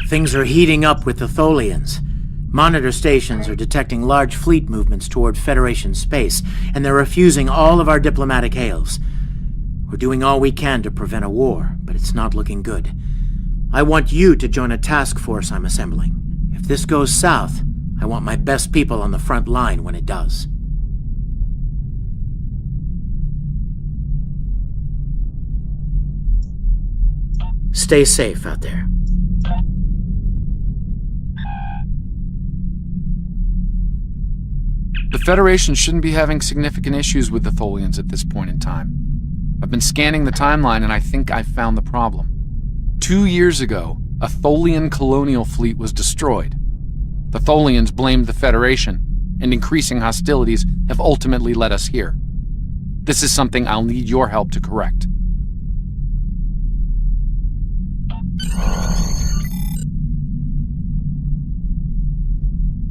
Things are heating up with the Tholians. Monitor stations are detecting large fleet movements toward Federation space, and they're refusing all of our diplomatic hails. We're doing all we can to prevent a war, but it's not looking good. I want you to join a task force I'm assembling. If this goes south, I want my best people on the front line when it does. Stay safe out there. The Federation shouldn't be having significant issues with the Tholians at this point in time. I've been scanning the timeline and I think I've found the problem. 2 years ago, a Tholian colonial fleet was destroyed. The Tholians blamed the Federation, and increasing hostilities have ultimately led us here. This is something I'll need your help to correct.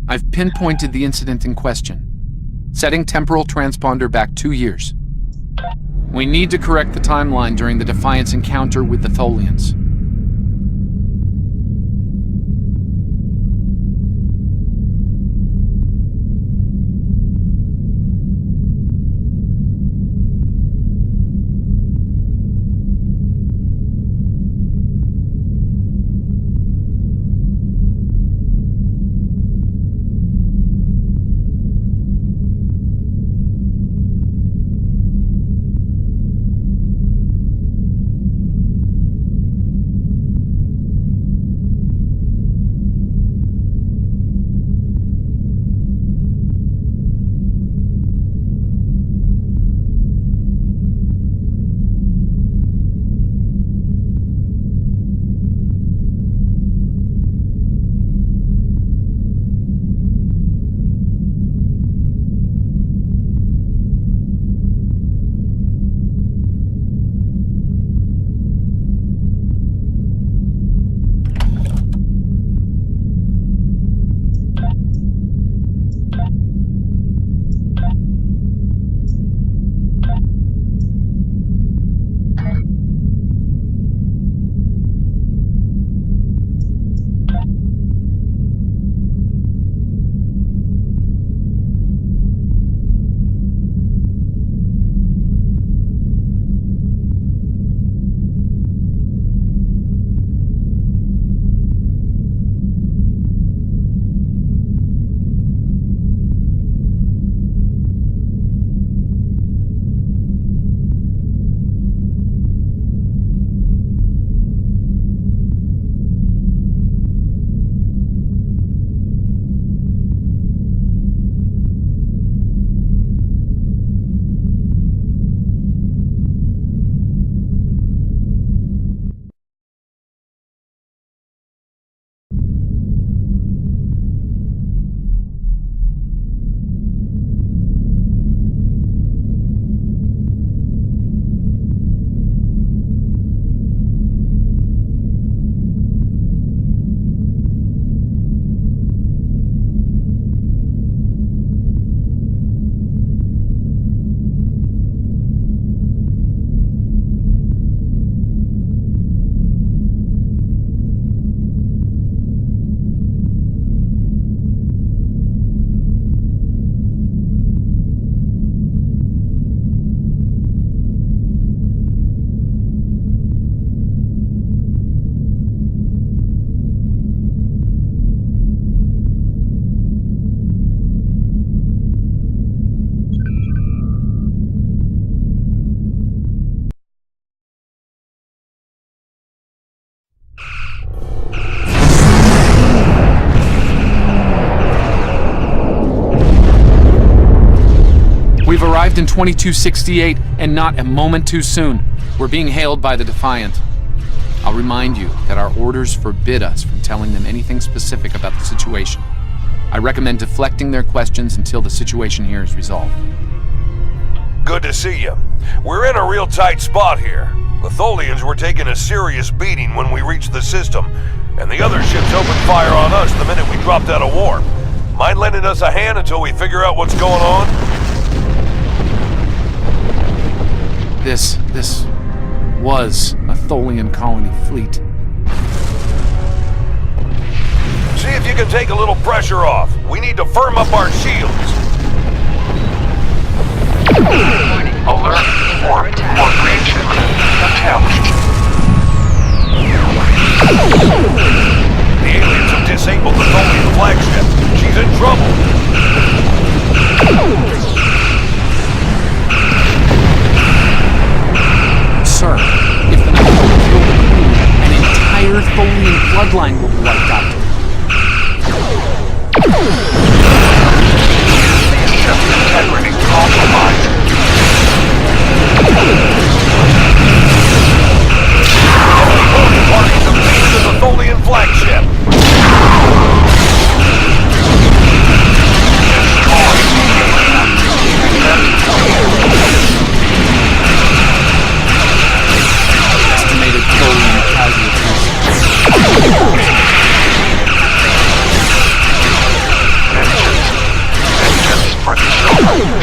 I've pinpointed the incident in question, setting temporal transponder back 2 years. We need to correct the timeline during the Defiance encounter with the Tholians. We've arrived in 2268, and not a moment too soon. We're being hailed by the Defiant. I'll remind you that our orders forbid us from telling them anything specific about the situation. I recommend deflecting their questions until the situation here is resolved. Good to see you. We're in a real tight spot here. The Tholians were taking a serious beating when we reached the system, and the other ships opened fire on us the minute we dropped out of warp. Mind lending us a hand until we figure out what's going on? This was a Tholian colony fleet. if you can take a little pressure off. We need to firm up our shields. Alert. For breach attempt. The aliens have disabled the Tholian flagship. She's in trouble. Sir, if the Nighthawk killed the crew, an entire Tholian bloodline will be wiped out. Ship's integrity compromised. Both parties have taken the Tholian flagship. Estimated Tholian casualties. Vengeance for the children.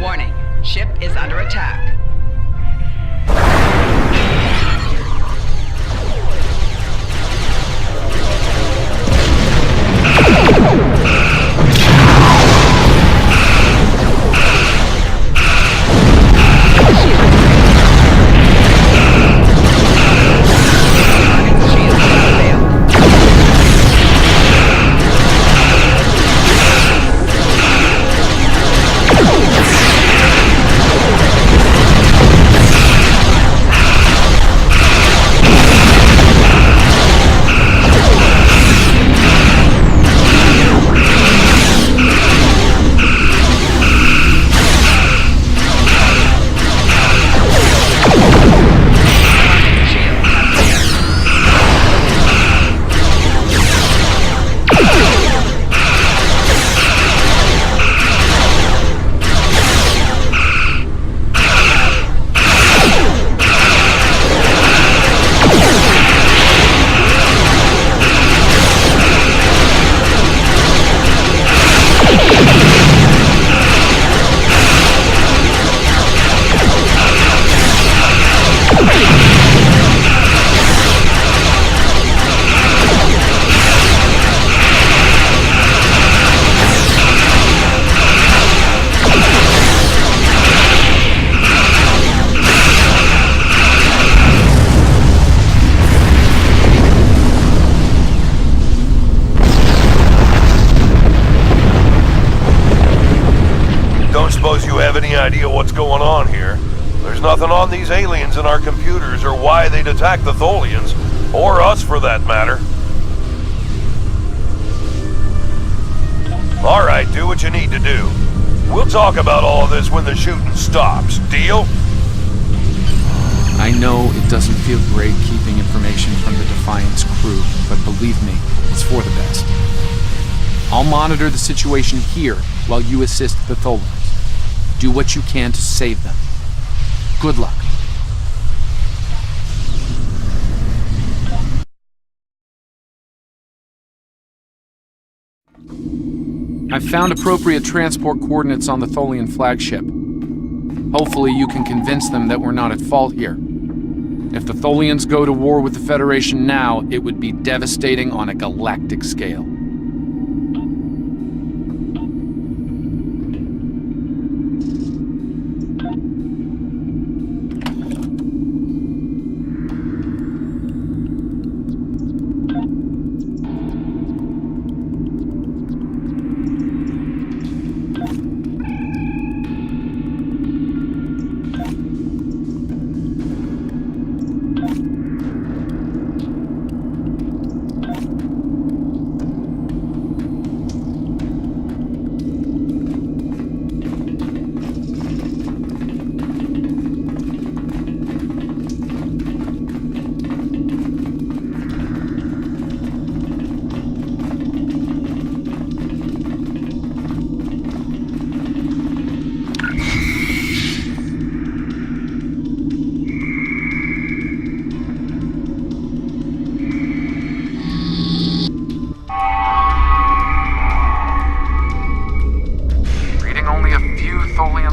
Warning, ship is under attack. Shields have failed. Suppose you have any idea what's going on here. There's nothing on these aliens in our computers or why they'd attack the Tholians, or us for that matter. Alright, do what you need to do. We'll talk about all of this when the shooting stops. Deal? I know it doesn't feel great keeping information from the Defiance crew, but believe me, it's for the best. I'll monitor the situation here while you assist the Tholians. Do what you can to save them. Good luck. I've found appropriate transport coordinates on the Tholian flagship. Hopefully you can convince them that we're not at fault here. If the Tholians go to war with the Federation now, it would be devastating on a galactic scale.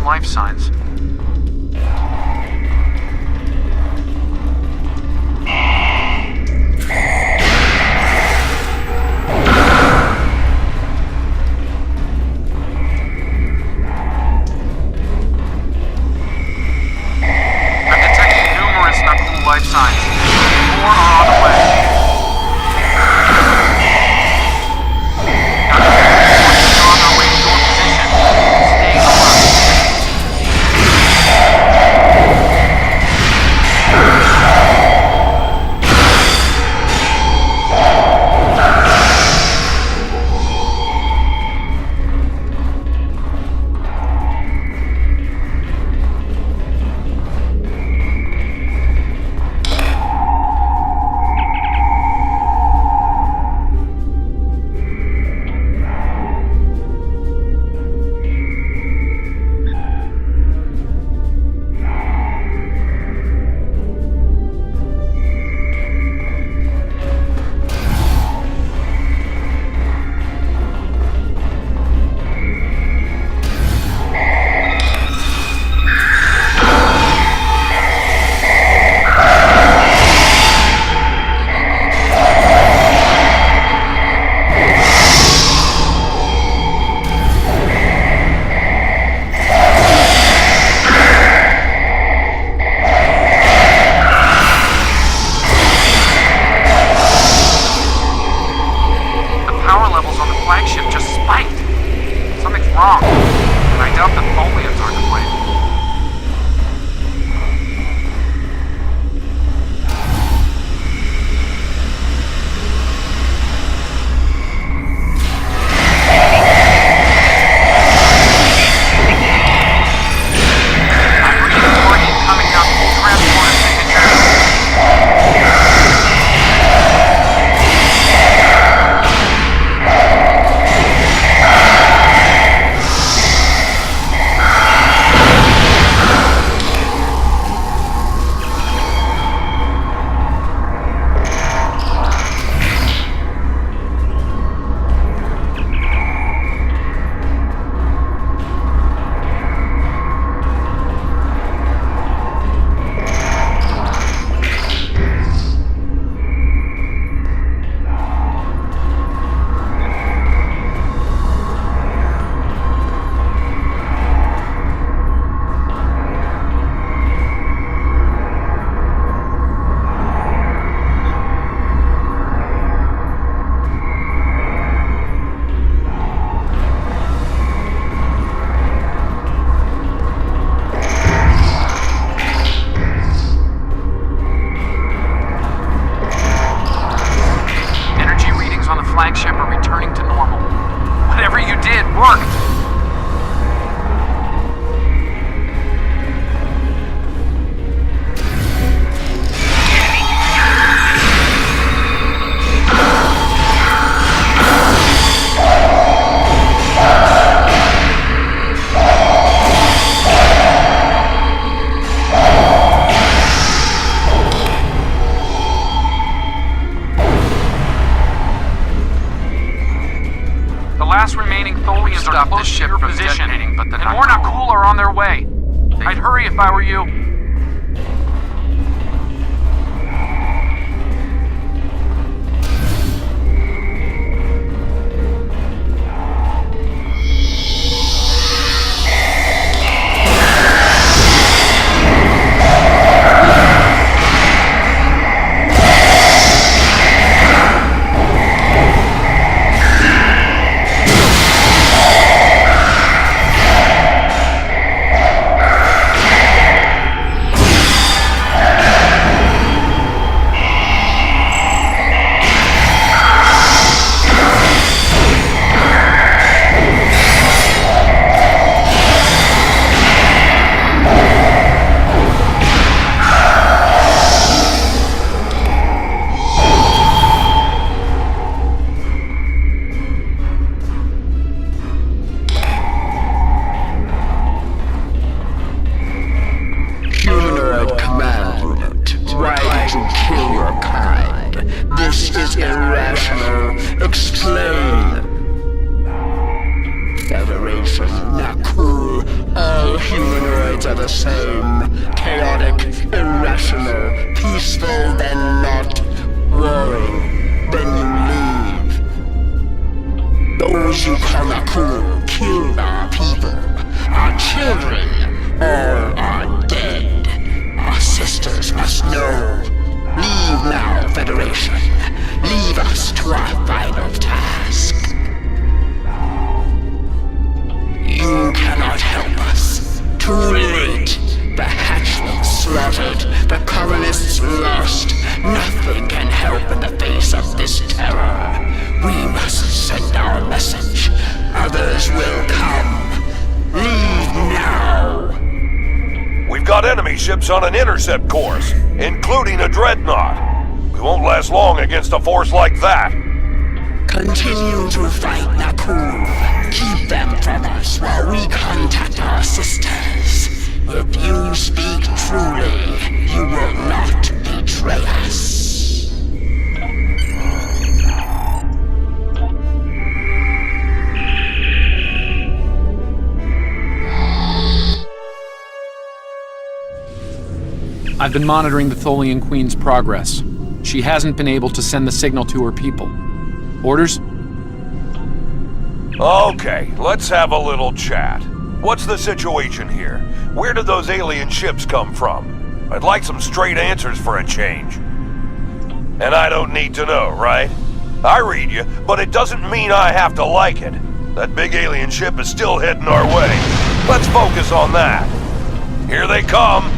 Life signs. I'm detecting numerous Nakul life signs. More are on the way. We're on our way to your position. Stay alert. participating, but and more not cool are on their way. I'd hurry if I were you. Humanoid Command Unit, why did you kill your kind? This is irrational. Explain. Federation, not cool. All humanoids are the same. Chaotic, irrational, peaceful, then not. Warring, then you leave. Those you call not cool killed our people, our children. All are dead. Our sisters must know. Leave now, Federation. Leave us to our final task. You cannot help us. Too late. The hatchlings slaughtered. The colonists lost. Nothing can help in the face of this terror. We must send our message. Others will come. Leave now. We've got enemy ships on an intercept course, including a dreadnought. We won't last long against a force like that. Continue to fight, Nakul. Keep them from us while we contact our sisters. If you speak truly, you will not betray us. I've been monitoring the Tholian Queen's progress. She hasn't been able to send the signal to her people. Orders? Okay, let's have a little chat. What's the situation here? Where did those alien ships come from? I'd like some straight answers for a change. And I don't need to know, right? I read you, but it doesn't mean I have to like it. That big alien ship is still heading our way. Let's focus on that. Here they come.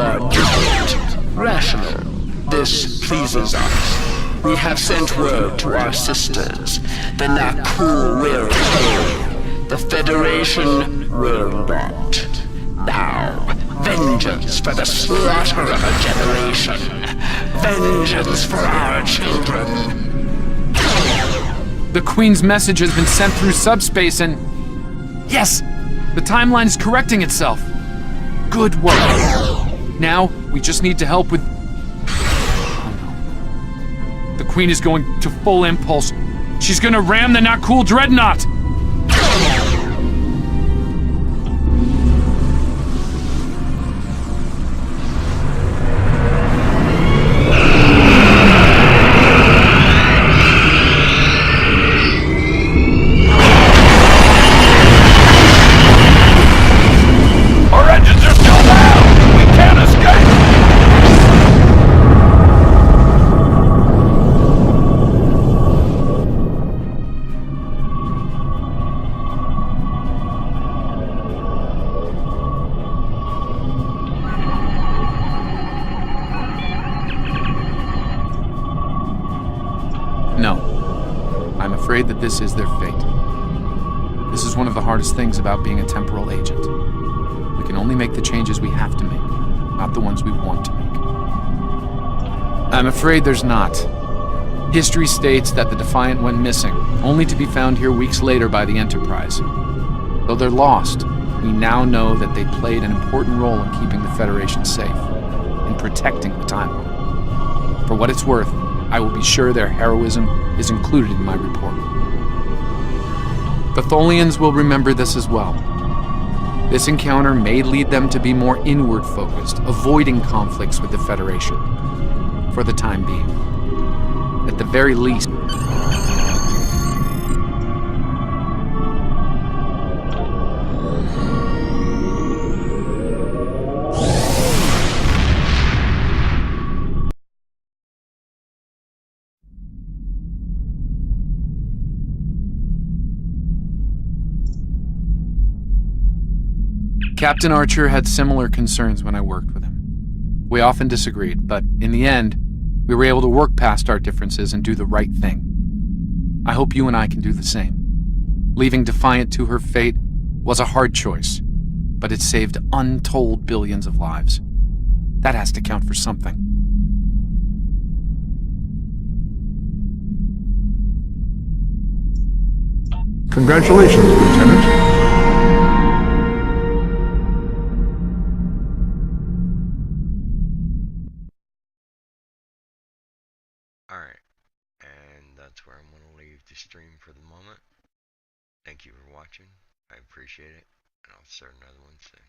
are different, rational. This pleases us. We have sent word to our sisters. The Nakul will pay. The Federation will not. Now, vengeance for the slaughter of a generation. Vengeance for our children. The Queen's message has been sent through subspace and... Yes! The timeline is correcting itself. Good work. Now, we just need to help with... Oh no. The Queen is going to full impulse. She's gonna ram the Nakul Dreadnought! No. I'm afraid that this is their fate. This is one of the hardest things about being a temporal agent. We can only make the changes we have to make, not the ones we want to make. I'm afraid there's not. History states that the Defiant went missing, only to be found here weeks later by the Enterprise. Though they're lost, we now know that they played an important role in keeping the Federation safe, in protecting the timeline. For what it's worth, I will be sure their heroism is included in my report. The Tholians will remember this as well. This encounter may lead them to be more inward-focused, avoiding conflicts with the Federation. For the time being. At the very least... Captain Archer had similar concerns when I worked with him. We often disagreed, but in the end, we were able to work past our differences and do the right thing. I hope you and I can do the same. Leaving Defiant to her fate was a hard choice, but it saved untold billions of lives. That has to count for something. Congratulations, Lieutenant. Alright, and that's where I'm going to leave the stream for the moment. Thank you for watching. I appreciate it, and I'll start another one soon.